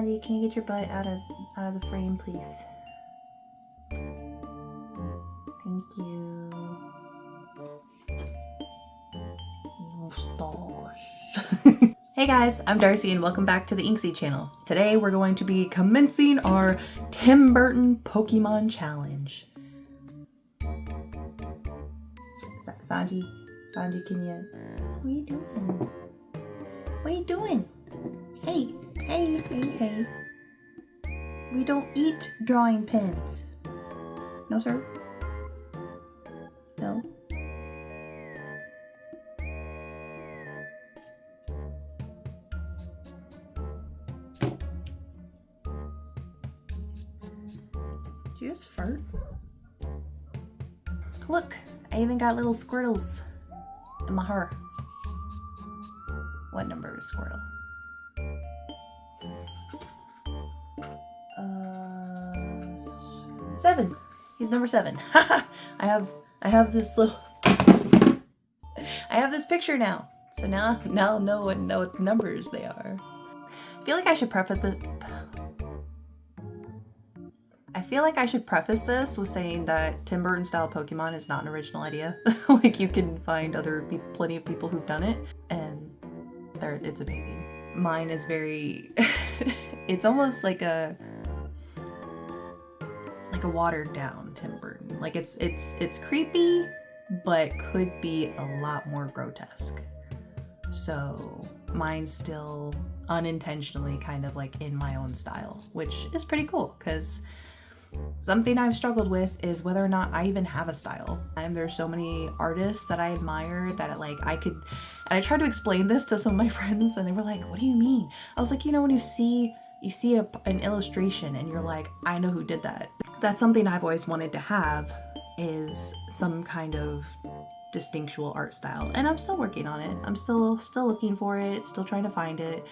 Sandy, can you get your butt out of the frame, please? Thank you. Mustache. Hey guys, I'm Darcy and welcome back to the Inksy channel. Today we're going to be commencing our Tim Burton Pokemon challenge. Sanji, can you... What are you doing? What are you doing? Hey. We don't eat drawing pens. No, sir? No? Did you just fart? Look, I even got little squirtles in my hair. What number is Squirtle? 7. He's number 7. I have this little... I have this picture now. So now I'll know what numbers they are. I feel like I should preface this with saying that Tim Burton Styled Pokemon is not an original idea. Like, you can find plenty of people who've done it, and it's amazing. Mine is very... it's almost like a watered down Tim Burton. Like, it's creepy, but could be a lot more grotesque. So mine's still unintentionally kind of like in my own style, which is pretty cool, because something I've struggled with is whether or not I even have a style. There's so many artists that I admire that like I could, and I tried to explain this to some of my friends and they were like, what do you mean? I was like, you know, when you see an illustration and you're like, I know who did that. That's something I've always wanted to have, is some kind of distinctual art style, and I'm still working on it. I'm still looking for it, still trying to find it.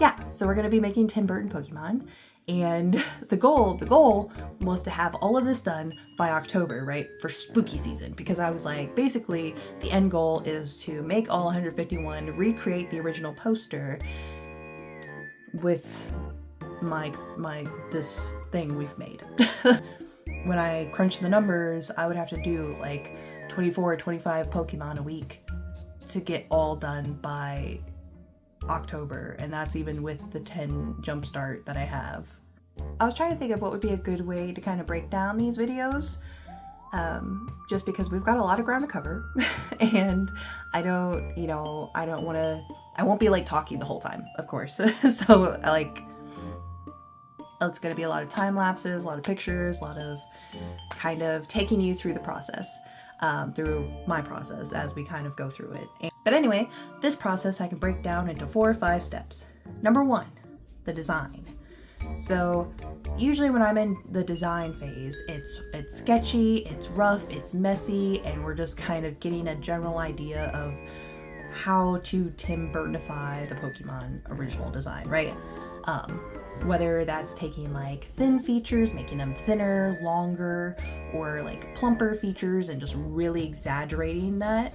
Yeah, so we're gonna be making Tim Burton Pokemon, and the goal was to have all of this done by October, right, for spooky season, because I was like, basically the end goal is to make all 151, recreate the original poster with this thing we've made. When I crunch the numbers, I would have to do like 24 or 25 Pokemon a week to get all done by October, and that's even with the 10 jumpstart that I have. I was trying to think of what would be a good way to kind of break down these videos, just because we've got a lot of ground to cover, and I won't be like talking the whole time, of course. So it's gonna be a lot of time lapses, a lot of pictures, a lot of kind of taking you through the process, through my process as we kind of go through it. But anyway, this process I can break down into 4 or 5 steps. Number 1, the design. So usually when I'm in the design phase, it's sketchy, it's rough, it's messy, and we're just kind of getting a general idea of how to Tim Burtonify the Pokemon original design, right? Whether that's taking like thin features, making them thinner, longer, or like plumper features and just really exaggerating that.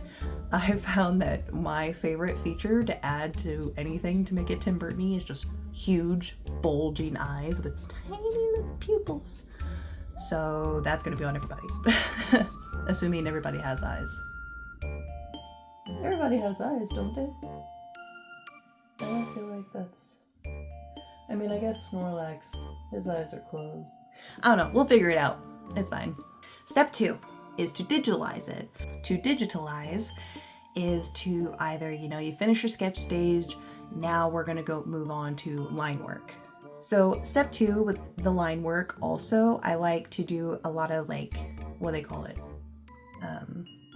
I found that my favorite feature to add to anything to make it Tim Burton-y is just huge, bulging eyes with tiny little pupils. So that's gonna be on everybody. Assuming everybody has eyes. Everybody has eyes, don't they? I don't feel like that's... I mean, I guess Snorlax, his eyes are closed. I don't know, we'll figure it out. It's fine. Step 2 is to digitalize it. To digitalize is to either, you finish your sketch stage, now we're gonna move on to line work. So step 2 with the line work also, I like to do a lot of like, what do they call it?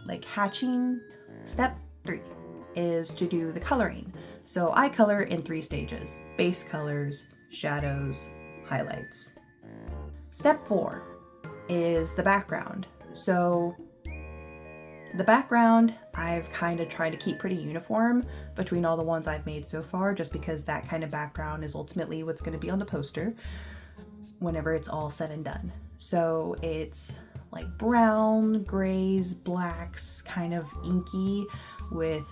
Like hatching. Step 3 is to do the coloring. So I color in 3 stages: base colors, shadows, highlights. Step 4 is the background. So the background I've kind of tried to keep pretty uniform between all the ones I've made so far, just because that kind of background is ultimately what's going to be on the poster whenever it's all said and done. So it's like brown, grays, blacks, kind of inky, with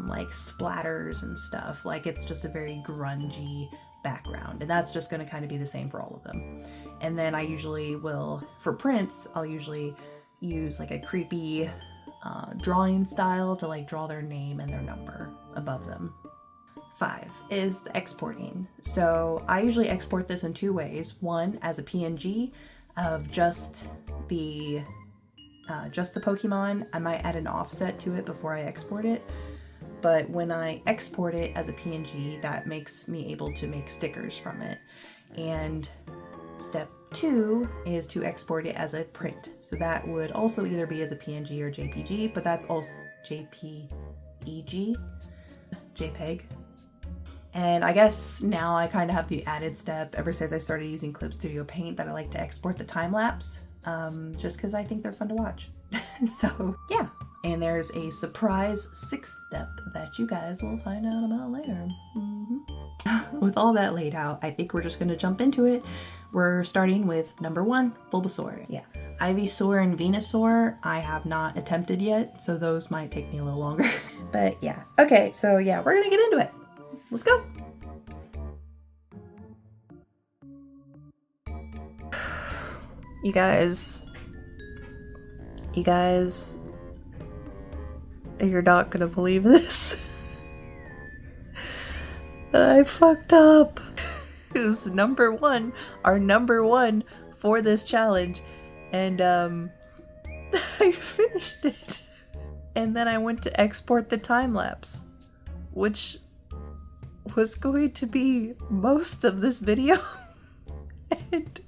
like splatters and stuff. Like, it's just a very grungy background, and that's just going to kind of be the same for all of them. And then I usually will, for prints, I'll usually use like a creepy drawing style to like draw their name and their number above them. 5 is the exporting. So I usually export this in 2 ways. One, as a PNG of just the Pokemon. I might add an offset to it before I export it. But when I export it as a PNG, that makes me able to make stickers from it. And step 2 is to export it as a print. So that would also either be as a PNG or JPG, but that's also JPEG, JPEG. And I guess now I kind of have the added step ever since I started using Clip Studio Paint that I like to export the time lapse, just because I think they're fun to watch. So yeah. And there's a surprise 6th step that you guys will find out about later. With all that laid out, I think we're just going to jump into it. We're starting with number 1, Bulbasaur. Yeah. Ivysaur and Venasaur, I have not attempted yet, so those might take me a little longer. But yeah. Okay, so yeah, we're going to get into it. Let's go. You guys, you're not gonna believe this. But I fucked up. It was our number one for this challenge. And I finished it. And then I went to export the time lapse, which was going to be most of this video. And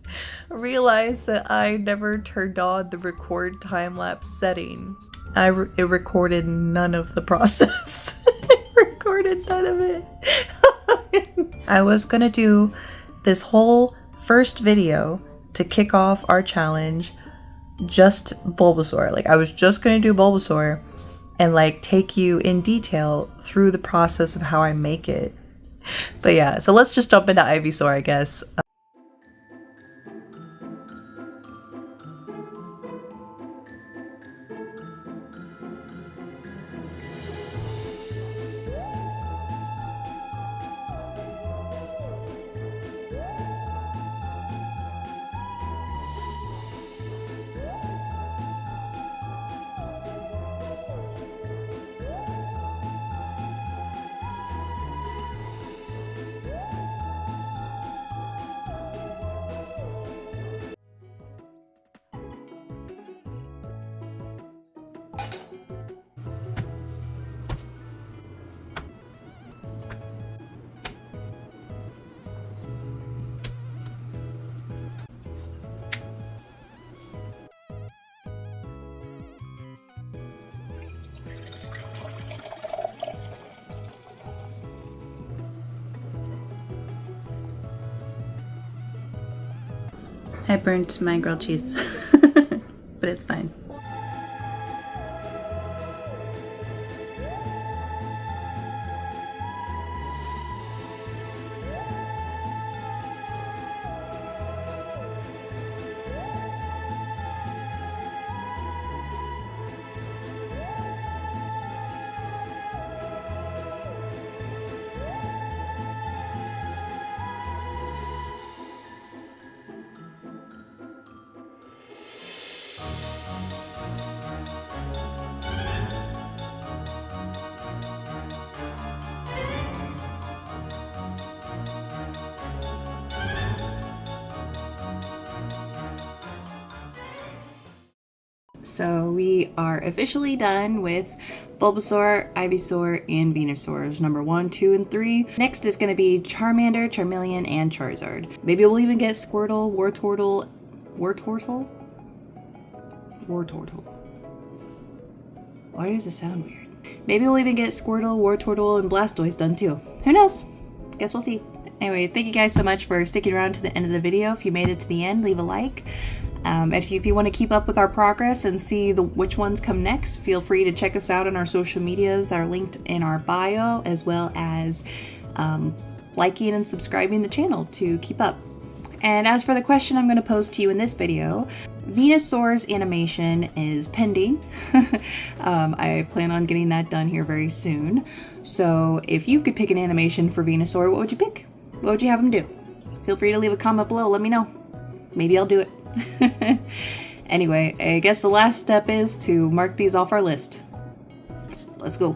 realized that I never turned on the record time-lapse setting. It recorded none of the process. It recorded none of it. I was gonna do this whole first video to kick off our challenge just Bulbasaur. Like, I was just gonna do Bulbasaur and like take you in detail through the process of how I make it. But yeah, so let's just jump into Ivysaur, I guess. I burnt my grilled cheese, but it's fine. So we are officially done with Bulbasaur, Ivysaur, and Venusaur's number 1, 2, and 3. Next is going to be Charmander, Charmeleon, and Charizard. Maybe we'll even get Squirtle, Wartortle. Why does it sound weird? Maybe we'll even get Squirtle, Wartortle, and Blastoise done too. Who knows? Guess we'll see. Anyway, thank you guys so much for sticking around to the end of the video. If you made it to the end, leave a like. If you want to keep up with our progress and see which ones come next, feel free to check us out on our social medias that are linked in our bio, as well as liking and subscribing the channel to keep up. And as for the question I'm going to pose to you in this video, Venusaur's animation is pending. I plan on getting that done here very soon. So if you could pick an animation for Venusaur, what would you pick? What would you have him do? Feel free to leave a comment below. Let me know. Maybe I'll do it. Anyway, I guess the last step is to mark these off our list. Let's go.